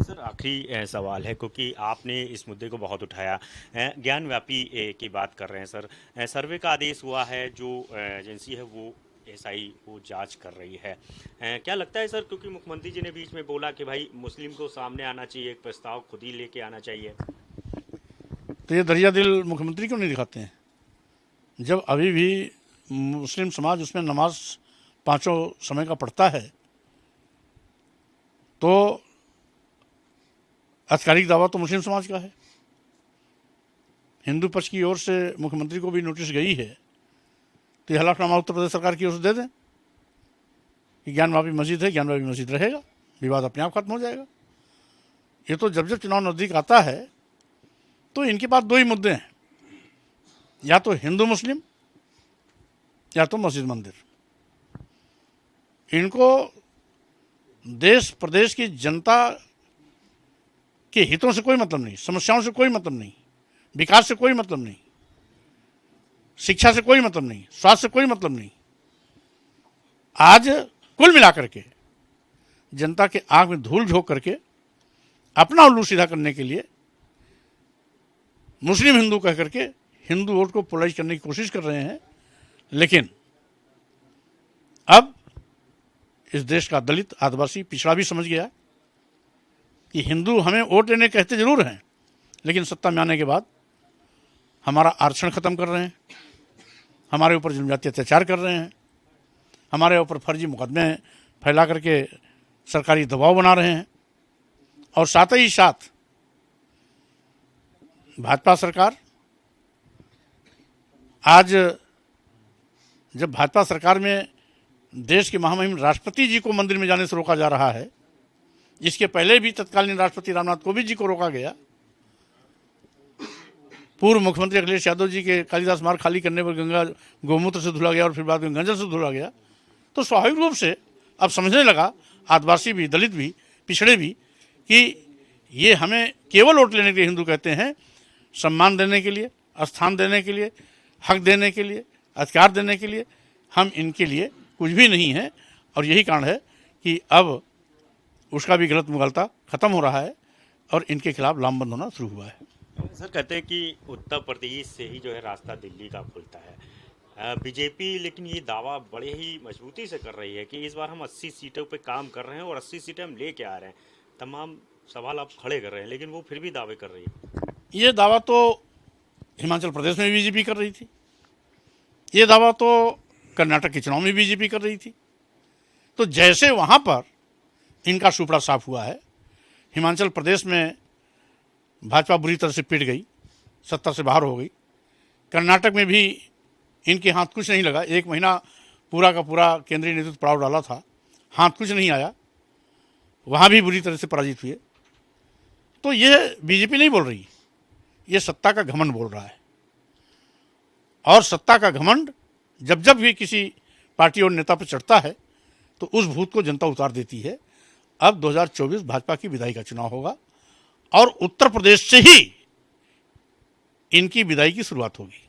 Sir आखिरी सवाल है क्योंकि आपने इस मुद्दे को बहुत उठाया। ज्ञानव्यापी की बात कर रहे हैं सर। सर्वे का आदेश हुआ है, जो एजेंसी है वो एसआई वो जांच कर रही है। क्या लगता है सर, क्योंकि मुख्यमंत्री जी ने बीच में बोला कि भाई मुस्लिम को सामने आना चाहिए, एक प्रस्ताव खुद ही लेके आना चाहिए। तो ये दरिया दिल मुख्यमंत्री क्यों नहीं दिखाते हैं? जब अभी भी मुस्लिम समाज उसमें नमाज पांचों समय का पढ़ता है, तो आधिकारिक दावा तो मुस्लिम समाज का है। हिंदू पक्ष की ओर से मुख्यमंत्री को भी नोटिस गई है, तो यह हलफनामा उत्तर प्रदेश सरकार की ओर से दे दें कि ज्ञानवापी मस्जिद है, ज्ञानवापी मस्जिद रहेगा, विवाद अपने आप खत्म हो जाएगा। ये तो जब जब चुनाव नज़दीक आता है तो इनके पास दो ही मुद्दे हैं, या तो हिंदू मुस्लिम या तो मस्जिद मंदिर। इनको देश प्रदेश की जनता के हितों से कोई मतलब नहीं, समस्याओं से कोई मतलब नहीं, विकास से कोई मतलब नहीं, शिक्षा से कोई मतलब नहीं, स्वास्थ्य से कोई मतलब नहीं। आज कुल मिलाकर के जनता के आंख में धूल झोंक करके अपना उल्लू सीधा करने के लिए मुस्लिम हिंदू कह करके हिंदू वोट को पोलराइज करने की कोशिश कर रहे हैं। लेकिन अब इस देश का दलित, आदिवासी, पिछड़ा भी समझ गया कि हिंदू हमें वोट लेने कहते जरूर हैं, लेकिन सत्ता में आने के बाद हमारा आरक्षण खत्म कर रहे हैं, हमारे ऊपर जनजाति अत्याचार कर रहे हैं, हमारे ऊपर फर्जी मुकदमे फैला करके सरकारी दबाव बना रहे हैं। और साथ ही साथ भाजपा सरकार, आज जब भाजपा सरकार में देश के महामहिम राष्ट्रपति जी को मंदिर में जाने से रोका जा रहा है, इसके पहले भी तत्कालीन राष्ट्रपति रामनाथ कोविंद जी को रोका गया, पूर्व मुख्यमंत्री अखिलेश यादव जी के कालिदास मार्ग खाली करने पर गंगा गोमूत्र से धुला गया और फिर बाद में गंजल से धुला गया, तो स्वाभाविक रूप से अब समझने लगा आदिवासी भी, दलित भी, पिछड़े भी, कि ये हमें केवल वोट लेने के लिए हिंदू कहते हैं, सम्मान देने के लिए, स्थान देने के लिए, हक देने के लिए, अधिकार देने के लिए हम इनके लिए कुछ भी नहीं है। और यही कारण है कि अब उसका भी गलत मुगलता खत्म हो रहा है और इनके खिलाफ लामबंद होना शुरू हुआ है। सर कहते हैं कि उत्तर प्रदेश से ही जो है रास्ता दिल्ली का खुलता है। बीजेपी लेकिन ये दावा बड़े ही मजबूती से कर रही है कि इस बार हम 80 सीटों पे काम कर रहे हैं और 80 सीटें हम लेके आ रहे हैं। तमाम सवाल आप खड़े कर रहे हैं, लेकिन वो फिर भी दावे कर रही है। ये दावा तो हिमाचल प्रदेश में बीजेपी कर रही थी, ये दावा तो कर्नाटक के चुनाव में बीजेपी कर रही थी। तो जैसे वहाँ पर इनका सुपड़ा साफ हुआ है, हिमाचल प्रदेश में भाजपा बुरी तरह से पिट गई, सत्ता से बाहर हो गई। कर्नाटक में भी इनके हाथ कुछ नहीं लगा, एक महीना पूरा का पूरा केंद्रीय नेतृत्व पड़ाव डाला था, हाथ कुछ नहीं आया, वहाँ भी बुरी तरह से पराजित हुए। तो ये बीजेपी नहीं बोल रही, ये सत्ता का घमंड बोल रहा है। और सत्ता का घमंड जब जब भी किसी पार्टी और नेता पर चढ़ता है तो उस भूत को जनता उतार देती है। अब 2024 भाजपा की विधायी का चुनाव होगा और उत्तर प्रदेश से ही इनकी विदाई की शुरुआत होगी।